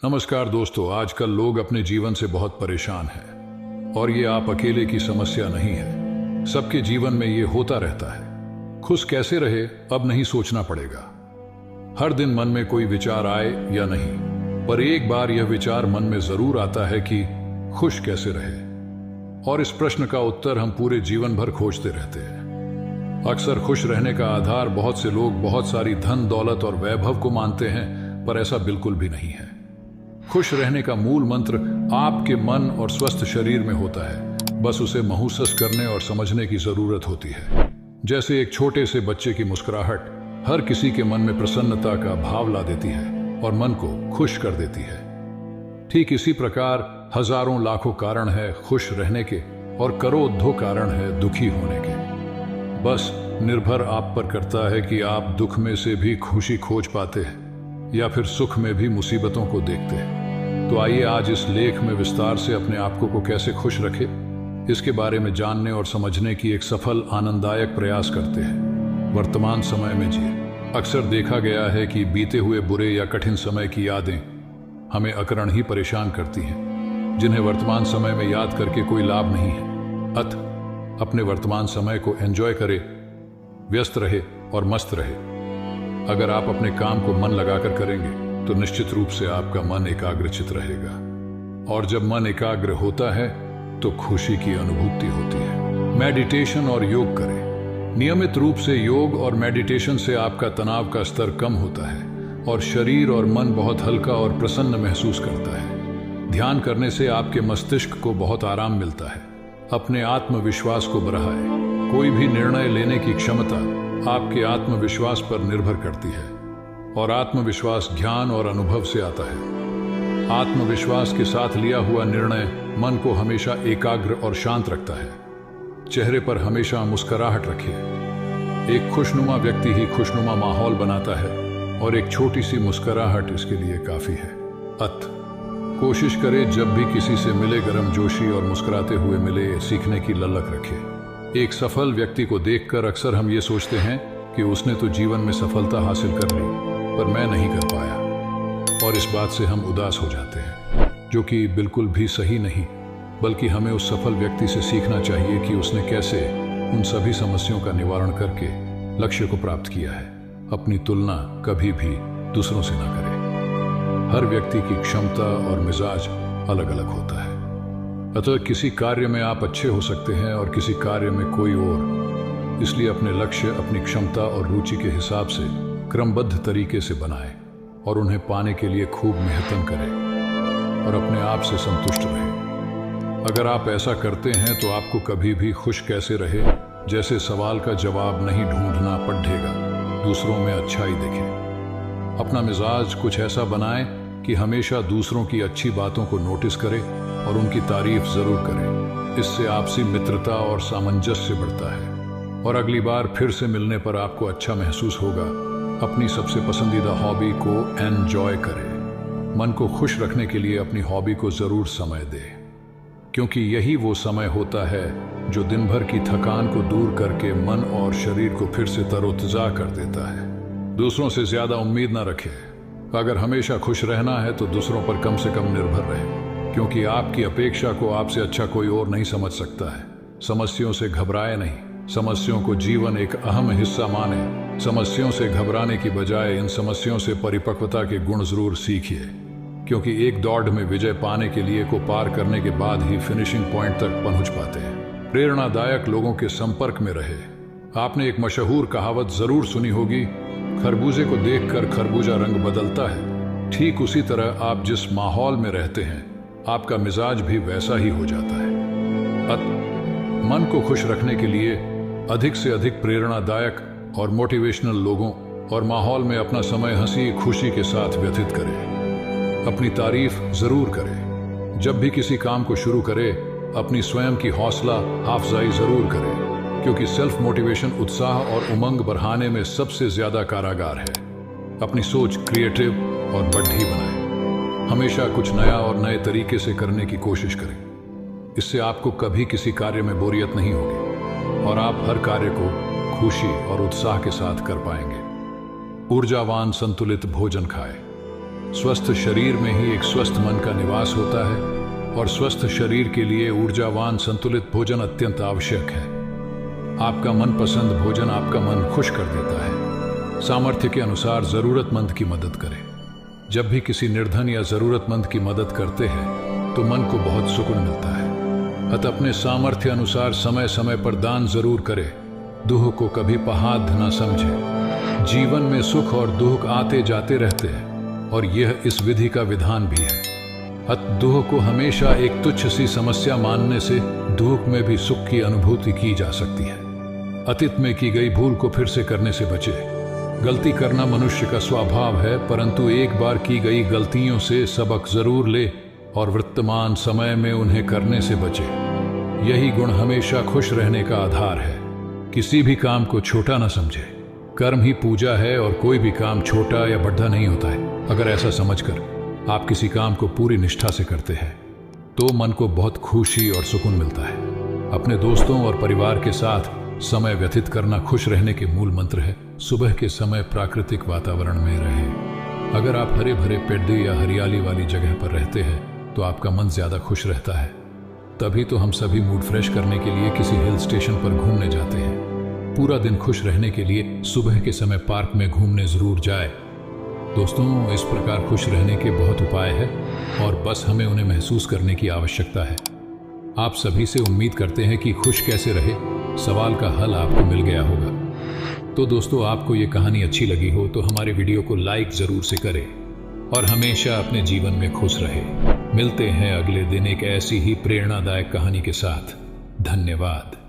नमस्कार दोस्तों, आजकल लोग अपने जीवन से बहुत परेशान हैं और ये आप अकेले की समस्या नहीं है। सबके जीवन में ये होता रहता है। खुश कैसे रहे अब नहीं सोचना पड़ेगा। हर दिन मन में कोई विचार आए या नहीं, पर एक बार यह विचार मन में जरूर आता है कि खुश कैसे रहे। और इस प्रश्न का उत्तर हम पूरे जीवन भर खोजते रहते हैं। अक्सर खुश रहने का आधार बहुत से लोग बहुत सारी धन दौलत और वैभव को मानते हैं, पर ऐसा बिल्कुल भी नहीं है। खुश रहने का मूल मंत्र आपके मन और स्वस्थ शरीर में होता है। बस उसे महसूस करने और समझने की जरूरत होती है। जैसे एक छोटे से बच्चे की मुस्कुराहट हर किसी के मन में प्रसन्नता का भाव ला देती है और मन को खुश कर देती है, ठीक इसी प्रकार हजारों लाखों कारण है खुश रहने के और करोड़ों कारण है दुखी होने के। बस निर्भर आप पर करता है कि आप दुख में से भी खुशी खोज पाते हैं या फिर सुख में भी मुसीबतों को देखते हैं। तो आइए आज इस लेख में विस्तार से अपने आप को कैसे खुश रखे, इसके बारे में जानने और समझने की एक सफल आनंददायक प्रयास करते हैं। वर्तमान समय में जिए। अक्सर देखा गया है कि बीते हुए बुरे या कठिन समय की यादें हमें अकरण ही परेशान करती हैं, जिन्हें वर्तमान समय में याद करके कोई लाभ नहीं है। अतः अपने वर्तमान समय को एंजॉय करे, व्यस्त रहे और मस्त रहे। अगर आप अपने काम को मन लगाकर करेंगे तो निश्चित रूप से आपका मन एकाग्रचित रहेगा, और जब मन एकाग्र होता है तो खुशी की अनुभूति होती है। मेडिटेशन और योग करें। नियमित रूप से योग और मेडिटेशन से आपका तनाव का स्तर कम होता है और शरीर और मन बहुत हल्का और प्रसन्न महसूस करता है। ध्यान करने से आपके मस्तिष्क को बहुत आराम मिलता है। अपने आत्मविश्वास को बढ़ाएं। कोई भी निर्णय लेने की क्षमता आपके आत्मविश्वास पर निर्भर करती है, और आत्मविश्वास ज्ञान और अनुभव से आता है। आत्मविश्वास के साथ लिया हुआ निर्णय मन को हमेशा एकाग्र और शांत रखता है। चेहरे पर हमेशा मुस्कुराहट रखिए। एक खुशनुमा व्यक्ति ही खुशनुमा माहौल बनाता है, और एक छोटी सी मुस्कुराहट इसके लिए काफी है। कोशिश करें जब भी किसी से मिले गर्मजोशी और मुस्कुराते हुए मिले, सीखने की ललक रखें। एक सफल व्यक्ति को देखकर अक्सर हम ये सोचते हैं कि उसने तो जीवन में सफलता हासिल कर ली, पर मैं नहीं कर पाया, और इस बात से हम उदास हो जाते हैं, जो कि बिल्कुल भी सही नहीं। बल्कि हमें उस सफल व्यक्ति से सीखना चाहिए कि उसने कैसे उन सभी समस्याओं का निवारण करके लक्ष्य को प्राप्त किया है। अपनी तुलना कभी भी दूसरों से ना करें। हर व्यक्ति की क्षमता और मिजाज अलग अलग होता है। अतः किसी कार्य में आप अच्छे हो सकते हैं और किसी कार्य में कोई और। इसलिए अपने लक्ष्य अपनी क्षमता और रुचि के हिसाब से क्रमबद्ध तरीके से बनाएं और उन्हें पाने के लिए खूब मेहनत करें और अपने आप से संतुष्ट रहें। अगर आप ऐसा करते हैं तो आपको कभी भी खुश कैसे रहे जैसे सवाल का जवाब नहीं ढूंढना पड़ेगा, दूसरों में अच्छाई देखें। अपना मिजाज कुछ ऐसा बनाएं कि हमेशा दूसरों की अच्छी बातों को नोटिस करें और उनकी तारीफ जरूर करें। इससे आपसी मित्रता और सामंजस्य बढ़ता है, और अगली बार फिर से मिलने पर आपको अच्छा महसूस होगा। अपनी सबसे पसंदीदा हॉबी को एंजॉय करें। मन को खुश रखने के लिए अपनी हॉबी को जरूर समय दें, क्योंकि यही वो समय होता है जो दिन भर की थकान को दूर करके मन और शरीर को फिर से तरोताजा कर देता है। दूसरों से ज्यादा उम्मीद ना रखें। अगर हमेशा खुश रहना है तो दूसरों पर कम से कम निर्भर रहें, क्योंकि आपकी अपेक्षा को आपसे अच्छा कोई और नहीं समझ सकता है। समस्याओं से घबराए नहीं, समस्याओं को जीवन एक अहम हिस्सा माने। समस्याओं से घबराने की बजाय इन समस्याओं से परिपक्वता के गुण जरूर सीखिए, क्योंकि एक दौड़ में विजय पाने के लिए को पार करने के बाद ही फिनिशिंग पॉइंट तक पहुंच पाते हैं। प्रेरणादायक लोगों के संपर्क में रहे। आपने एक मशहूर कहावत जरूर सुनी होगी, खरबूजे को देखकर खरबूजा रंग बदलता है। ठीक उसी तरह आप जिस माहौल में रहते हैं आपका मिजाज भी वैसा ही हो जाता है। मन को खुश रखने के लिए अधिक से अधिक प्रेरणादायक और मोटिवेशनल लोगों और माहौल में अपना समय हंसी खुशी के साथ व्यतीत करें। अपनी तारीफ जरूर करें। जब भी किसी काम को शुरू करें अपनी स्वयं की हौसला अफजाई जरूर करें, क्योंकि सेल्फ मोटिवेशन उत्साह और उमंग बढ़ाने में सबसे ज्यादा कारागार है। अपनी सोच क्रिएटिव और बढ़ी बनाएं। हमेशा कुछ नया और नए तरीके से करने की कोशिश करें। इससे आपको कभी किसी कार्य में बोरियत नहीं होगी और आप हर कार्य को खुशी और उत्साह के साथ कर पाएंगे। ऊर्जावान संतुलित भोजन खाएं। स्वस्थ शरीर में ही एक स्वस्थ मन का निवास होता है और स्वस्थ शरीर के लिए ऊर्जावान संतुलित भोजन अत्यंत आवश्यक है। आपका मनपसंद भोजन आपका मन खुश कर देता है। सामर्थ्य के अनुसार जरूरतमंद की मदद करें। जब भी किसी निर्धन या जरूरतमंद की मदद करते हैं तो मन को बहुत सुकून मिलता है। अतः अपने सामर्थ्य अनुसार समय समय पर दान जरूर करें। दुख को कभी पहाड़ न समझे। जीवन में सुख और दुख आते जाते रहते हैं और यह इस विधि का विधान भी है। अतः दुख को हमेशा एक तुच्छ सी समस्या मानने से दुख में भी सुख की अनुभूति की जा सकती है। अतीत में की गई भूल को फिर से करने से बचे। गलती करना मनुष्य का स्वभाव है, परंतु एक बार की गई गलतियों से सबक जरूर ले और वर्तमान समय में उन्हें करने से बचे। यही गुण हमेशा खुश रहने का आधार है। किसी भी काम को छोटा न समझे। कर्म ही पूजा है और कोई भी काम छोटा या बड़ा नहीं होता है। अगर ऐसा समझकर आप किसी काम को पूरी निष्ठा से करते हैं तो मन को बहुत खुशी और सुकून मिलता है। अपने दोस्तों और परिवार के साथ समय व्यतीत करना खुश रहने के मूल मंत्र है। सुबह के समय प्राकृतिक वातावरण में रहें। अगर आप हरे भरे पेड़ या हरियाली वाली जगह पर रहते हैं तो आपका मन ज्यादा खुश रहता है। तभी तो हम सभी मूड फ्रेश करने के लिए किसी हिल स्टेशन पर घूमने जाते हैं। पूरा दिन खुश रहने के लिए सुबह के समय पार्क में घूमने जरूर जाए। दोस्तों, इस प्रकार खुश रहने के बहुत उपाय हैं और बस हमें उन्हें महसूस करने की आवश्यकता है। आप सभी से उम्मीद करते हैं कि खुश कैसे रहे सवाल का हल आपको मिल गया होगा। तो दोस्तों, आपको ये कहानी अच्छी लगी हो तो हमारे वीडियो को लाइक जरूर से करें और हमेशा अपने जीवन में खुश रहे। मिलते हैं अगले दिन एक ऐसी ही प्रेरणादायक कहानी के साथ। धन्यवाद।